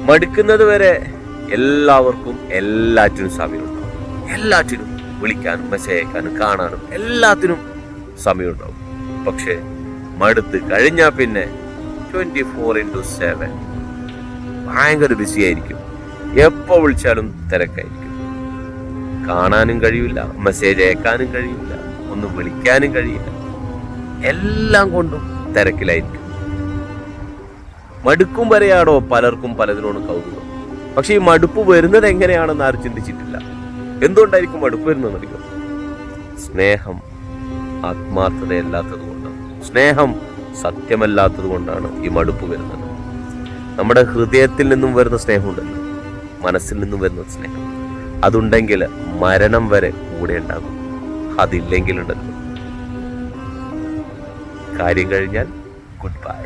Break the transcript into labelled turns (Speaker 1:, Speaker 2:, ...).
Speaker 1: മടുക്കുന്നത് വരെ എല്ലാവർക്കും എല്ലാറ്റിനും സമയമുണ്ടാവും. എല്ലാറ്റിനും വിളിക്കാനും മെസ്സേജ് അയക്കാനും കാണാനും എല്ലാത്തിനും സമയമുണ്ടാവും. പക്ഷെ മടുത്ത് കഴിഞ്ഞാൽ പിന്നെ 24/7 ഭയങ്കര ബിസി ആയിരിക്കും. എപ്പോൾ വിളിച്ചാലും തിരക്കായിരിക്കും. കാണാനും കഴിയില്ല, മെസ്സേജ് അയക്കാനും കഴിയില്ല, ഒന്ന് വിളിക്കാനും കഴിയില്ല. എല്ലാം കൊണ്ടും തിരക്കിലായിരിക്കും. മടുക്കും വരെയാണോ പലർക്കും പലതിനോടും കൗതുകം. പക്ഷെ ഈ മടുപ്പ് വരുന്നത് എങ്ങനെയാണെന്ന് ആരും ചിന്തിച്ചിട്ടില്ല. എന്തുകൊണ്ടായിരിക്കും മടുപ്പ് വരുന്നതെന്നറിയോ? സ്നേഹം ആത്മാർത്ഥതയല്ലാത്തത് കൊണ്ടാണ്, സ്നേഹം സത്യമല്ലാത്തത് കൊണ്ടാണ് ഈ മടുപ്പ് വരുന്നത്. നമ്മുടെ ഹൃദയത്തിൽ നിന്നും വരുന്ന സ്നേഹമുണ്ടല്ലോ, മനസ്സിൽ നിന്നും വരുന്ന സ്നേഹം, അതുണ്ടെങ്കിൽ മരണം വരെ കൂടെ ഉണ്ടാകും. അതില്ലെങ്കിലുണ്ടല്ലോ, കാര്യം കഴിഞ്ഞാൽ ഗുഡ് ബൈ.